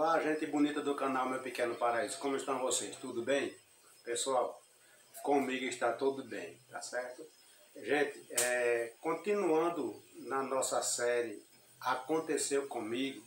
Olá, gente bonita do canal Meu Pequeno Paraíso, como estão vocês? Tudo bem? Pessoal, comigo está tudo bem, tá certo? Gente, continuando na nossa série Aconteceu Comigo,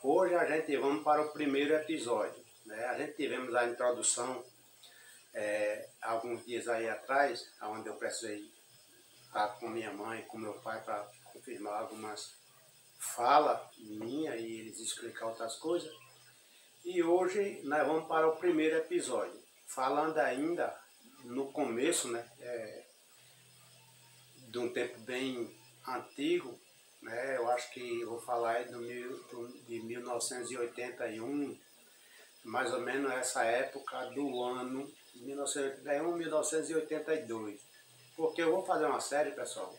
hoje a gente vamos para o primeiro episódio, né? A gente tivemos a introdução alguns dias aí atrás, onde eu precisei estar com minha mãe, com meu pai para confirmar algumas fala minha e eles explicar outras coisas. E hoje nós vamos para o primeiro episódio, falando ainda no começo, né, de um tempo bem antigo, né, eu acho que eu vou falar de 1981, mais ou menos essa época do ano 1981, 1982. Porque eu vou fazer uma série, pessoal,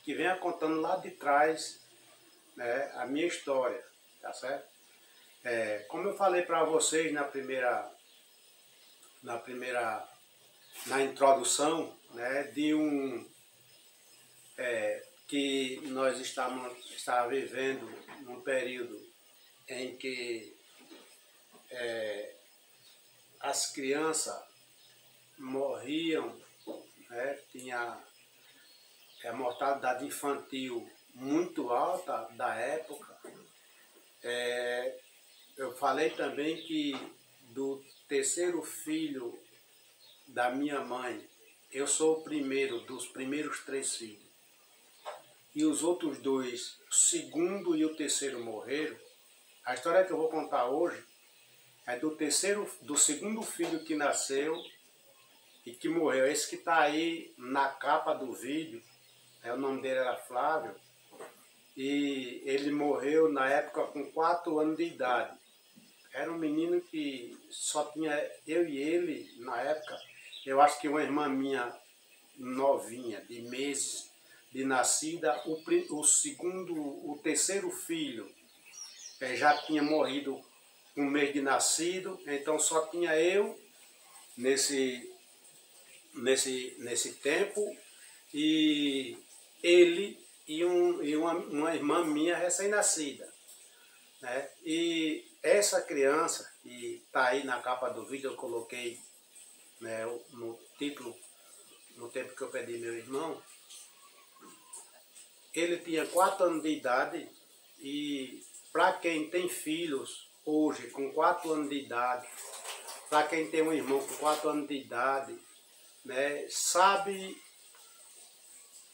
que venha contando lá de trás, né, a minha história, tá certo? Como eu falei para vocês na introdução, né, que nós estávamos vivendo num período em que as crianças morriam, né, tinha a mortalidade infantil muito alta da época. Eu falei também que do terceiro filho da minha mãe, eu sou o primeiro dos primeiros 3 filhos. E os outros 2, o segundo e o terceiro morreram. A história que eu vou contar hoje é do segundo filho que nasceu e que morreu. Esse que está aí na capa do vídeo, o nome dele era Flávio. E ele morreu na época com 4 anos de idade. Era um menino que só tinha eu e ele na época. Eu acho que uma irmã minha novinha, de meses de nascida, o terceiro filho já tinha morrido com 1 mês de nascido, então só tinha eu nesse tempo, e ele e uma irmã minha recém-nascida, né? E essa criança, que está aí na capa do vídeo, eu coloquei, né, no título, no tempo que eu perdi meu irmão. Ele tinha 4 anos de idade, e para quem tem filhos hoje com 4 anos de idade, para quem tem um irmão com 4 anos de idade, né, sabe,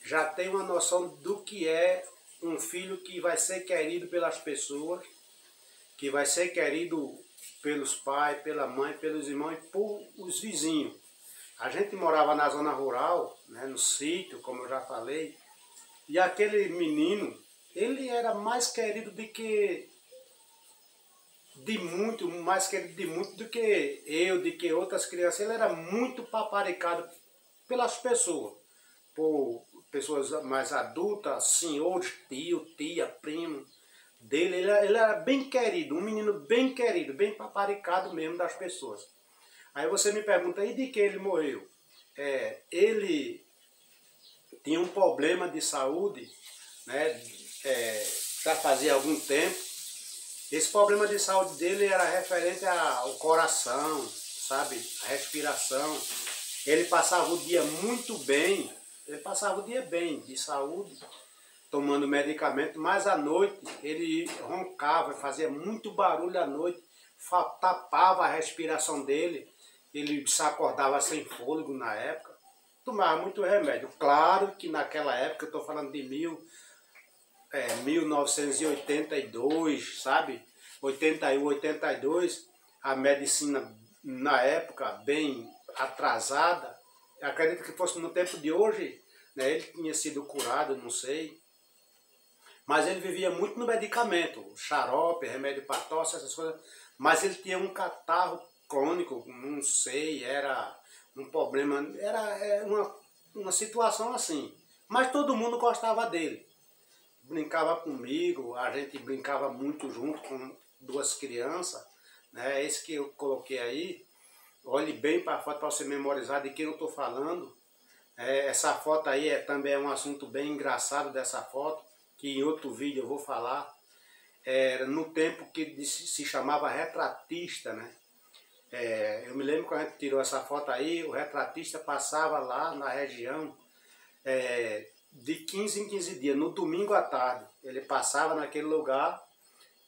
já tem uma noção do que é um filho que vai ser querido pelas pessoas, que vai ser querido pelos pais, pela mãe, pelos irmãos e por os vizinhos. A gente morava na zona rural, né, no sítio, como eu já falei, e aquele menino, ele era mais querido do que mais querido de muito do que eu, de que outras crianças. Ele era muito paparicado pelas pessoas, por pessoas mais adultas, senhores, tio, tia, primo dele. Ele era bem querido, um menino bem querido, bem paparicado mesmo das pessoas. Aí você me pergunta, e de que ele morreu? Ele tinha um problema de saúde, né, já fazia algum tempo. Esse problema de saúde dele era referente ao coração, sabe, a respiração. Ele passava o dia muito bem, ele passava o dia bem de saúde, tomando medicamento, mas à noite ele roncava, fazia muito barulho à noite, tapava a respiração dele, ele se acordava sem fôlego na época, tomava muito remédio. Claro que naquela época, eu estou falando de 1982, sabe? 81, 82, a medicina na época bem atrasada. Eu acredito que fosse no tempo de hoje, né, ele tinha sido curado, não sei. Mas ele vivia muito no medicamento, xarope, remédio para tosse, essas coisas. Mas ele tinha um catarro crônico, não sei, era um problema, era uma situação assim. Mas todo mundo gostava dele. Brincava comigo, a gente brincava muito junto com 2 crianças, né? Esse que eu coloquei aí, olhe bem para a foto para você memorizar de quem eu estou falando. Essa foto aí também é um assunto bem engraçado dessa foto, que em outro vídeo eu vou falar. era no tempo que se chamava retratista, né? Eu me lembro quando a gente tirou essa foto aí, o retratista passava lá na região de 15 em 15 dias, no domingo à tarde. Ele passava naquele lugar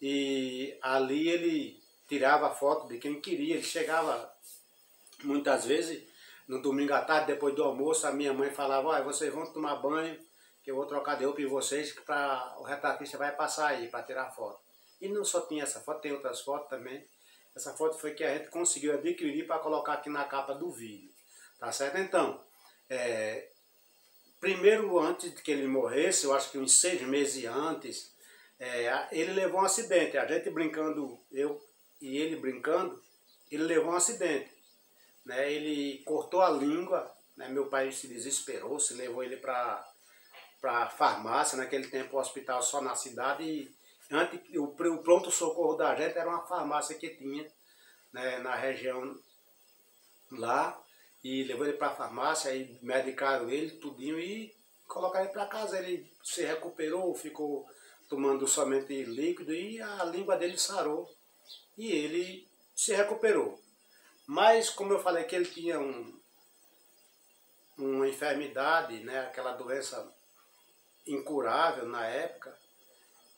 e ali ele tirava foto de quem queria. Ele chegava muitas vezes no domingo à tarde, depois do almoço, a minha mãe falava: olha, vocês vão tomar banho, que eu vou trocar de roupa em vocês, que o retratista vai passar aí para tirar foto. E não só tinha essa foto, tem outras fotos também. Essa foto foi que a gente conseguiu adquirir para colocar aqui na capa do vídeo. Tá certo? Então, primeiro, antes de que ele morresse, eu acho que uns 6 meses antes, ele levou um acidente. A gente brincando, eu e ele brincando, ele levou um acidente. Né? Ele cortou a língua, né? Meu pai se desesperou, se levou ele para a farmácia. Naquele tempo o hospital só na cidade, e antes, o pronto-socorro da gente era uma farmácia que tinha, né, na região lá, e levou ele para a farmácia, aí medicaram ele, tudinho, e colocaram ele para casa. Ele se recuperou, ficou tomando somente líquido e a língua dele sarou e ele se recuperou. Mas, como eu falei que ele tinha uma enfermidade, né, aquela doença incurável na época,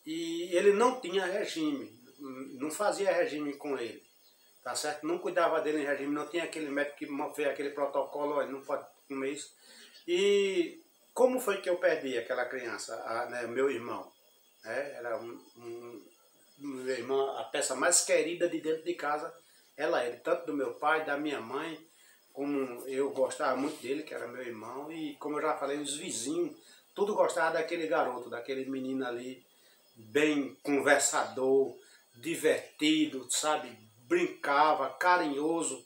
e ele não tinha regime, não fazia regime com ele, tá certo? Não cuidava dele em regime, não tinha aquele médico que fez aquele protocolo, ele não pode comer isso. E como foi que eu perdi aquela criança, né, meu irmão? Era meu irmão, a peça mais querida de dentro de casa, ele, tanto do meu pai, da minha mãe, como eu gostava muito dele, que era meu irmão, e como eu já falei, os vizinhos, tudo gostava daquele garoto, daquele menino ali, bem conversador, divertido, sabe, brincava, carinhoso.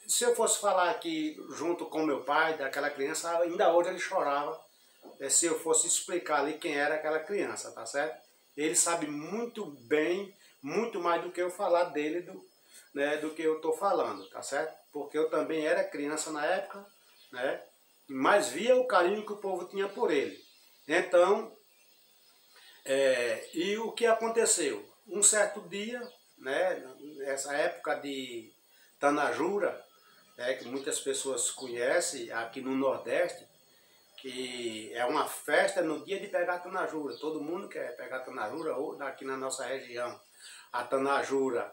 Se eu fosse falar aqui junto com meu pai, daquela criança, ainda hoje ele chorava, se eu fosse explicar ali quem era aquela criança, tá certo? Ele sabe muito bem, muito mais do que eu falar dele, do que eu estou falando, tá certo? Porque eu também era criança na época, né? Mas via o carinho que o povo tinha por ele. Então, e o que aconteceu? Um certo dia, né, nessa época de Tanajura, que muitas pessoas conhecem aqui no Nordeste, que é uma festa no dia de pegar a Tanajura. Todo mundo quer pegar a Tanajura, ou daqui na nossa região. A Tanajura,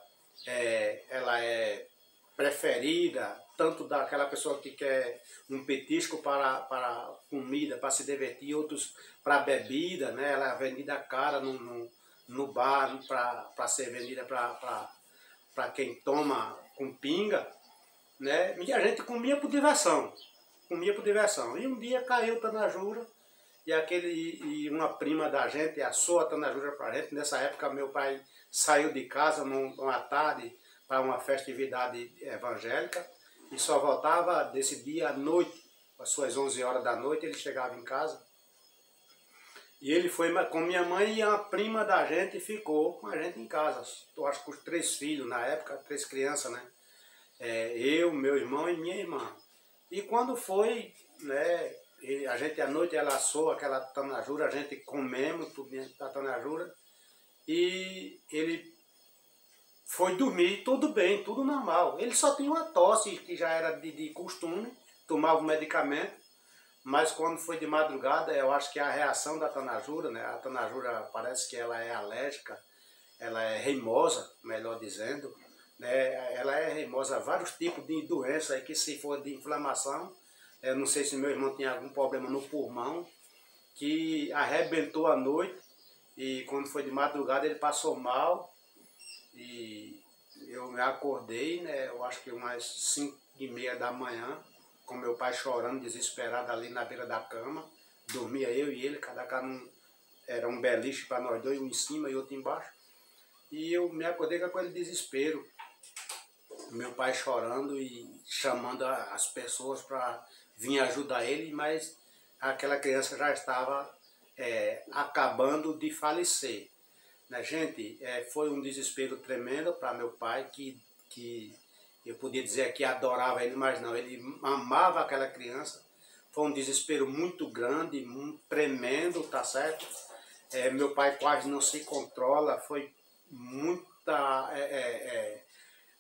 ela é preferida, tanto daquela pessoa que quer um petisco para comida, para se divertir, outros para bebida, né? Ela é vendida cara no bar, para ser vendida para quem toma com pinga, né? E a gente comia por diversão. E um dia caiu o Tanajura, e uma prima da gente assou a Tanajura para a gente. Nessa época meu pai saiu de casa numa tarde para uma festividade evangélica e só voltava desse dia à noite, às suas 11 horas da noite ele chegava em casa. E ele foi com minha mãe e a prima da gente ficou com a gente em casa. Eu acho que os 3 filhos na época, 3 crianças, né? Eu, meu irmão e minha irmã. E quando foi, né, a gente à noite ela assou aquela Tanajura, a gente comemos tudo dentro da Tanajura, e ele foi dormir, tudo bem, tudo normal. Ele só tinha uma tosse que já era de costume, tomava o medicamento, mas quando foi de madrugada, eu acho que a reação da Tanajura, né, a Tanajura parece que ela é alérgica, ela é reimosa, melhor dizendo, né, ela é reimosa a vários tipos de doenças, aí que se for de inflamação, eu não sei se meu irmão tinha algum problema no pulmão, que arrebentou à noite, e quando foi de madrugada ele passou mal, e eu me acordei, né, eu acho que umas 5h30 da manhã, com meu pai chorando, desesperado ali na beira da cama, dormia eu e ele, cada era um beliche para nós dois, um em cima e outro embaixo, e eu me acordei com aquele desespero, meu pai chorando e chamando as pessoas para vir ajudar ele, mas aquela criança já estava acabando de falecer. Né, gente, foi um desespero tremendo para meu pai, que eu podia dizer que adorava ele, mas não, ele amava aquela criança. Foi um desespero muito grande, muito tremendo, tá certo? Meu pai quase não se controla, foi muita,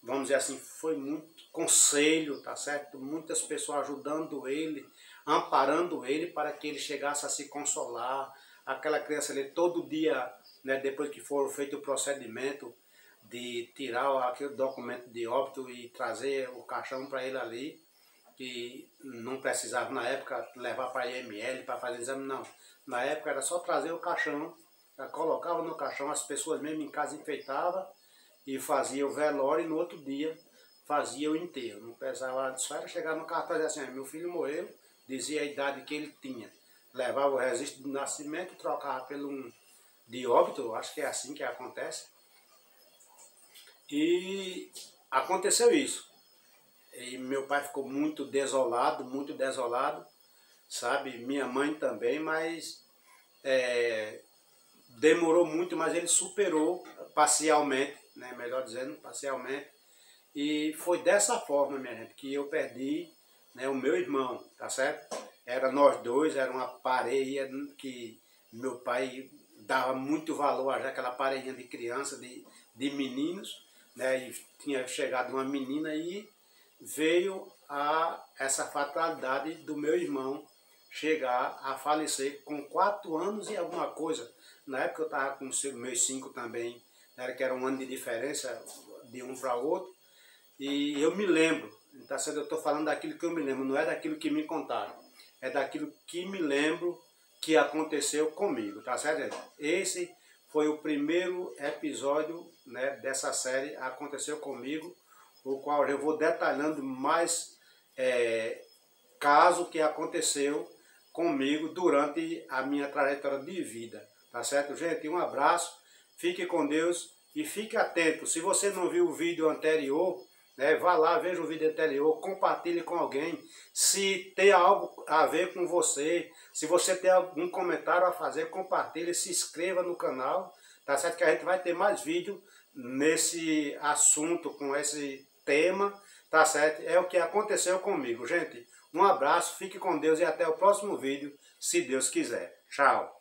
vamos dizer assim, foi muito conselho, tá certo? Muitas pessoas ajudando ele, amparando ele para que ele chegasse a se consolar. Aquela criança ali todo dia, né, depois que for feito o procedimento de tirar aquele documento de óbito e trazer o caixão para ele ali, que não precisava na época levar para a IML para fazer exame, não. Na época era só trazer o caixão, colocava no caixão, as pessoas mesmo em casa enfeitavam e fazia o velório e no outro dia fazia o enterro. Não precisava, só era chegar no cartaz e dizer assim, meu filho morreu, dizia a idade que ele tinha. Levava o registro de nascimento, trocava pelo um de óbito, acho que é assim que acontece. E aconteceu isso. E meu pai ficou muito desolado, sabe? Minha mãe também, mas demorou muito, mas ele superou parcialmente, né? Melhor dizendo, parcialmente. E foi dessa forma, minha gente, que eu perdi, né, o meu irmão, tá certo? Era nós dois, era uma parelha que meu pai dava muito valor àquela parelhinha de criança, de meninos, né? E tinha chegado uma menina e veio essa fatalidade do meu irmão chegar a falecer com 4 anos e alguma coisa. Na época eu estava com os meus 5 também, né, que era um ano de diferença de um para o outro. E eu me lembro, tá certo? Eu estou falando daquilo que eu me lembro, não é daquilo que me contaram. É daquilo que me lembro que aconteceu comigo, tá certo, gente? Esse foi o primeiro episódio, né, dessa série, Aconteceu Comigo, o qual eu vou detalhando mais caso que aconteceu comigo durante a minha trajetória de vida, tá certo, gente? Um abraço, fique com Deus e fique atento. Se você não viu o vídeo anterior, né, vá lá, veja o vídeo anterior, compartilhe com alguém. Se tem algo a ver com você, se você tem algum comentário a fazer, compartilhe, se inscreva no canal, tá certo? Que a gente vai ter mais vídeo nesse assunto, com esse tema, tá certo? É o que aconteceu comigo, gente. Um abraço, fique com Deus e até o próximo vídeo, se Deus quiser. Tchau!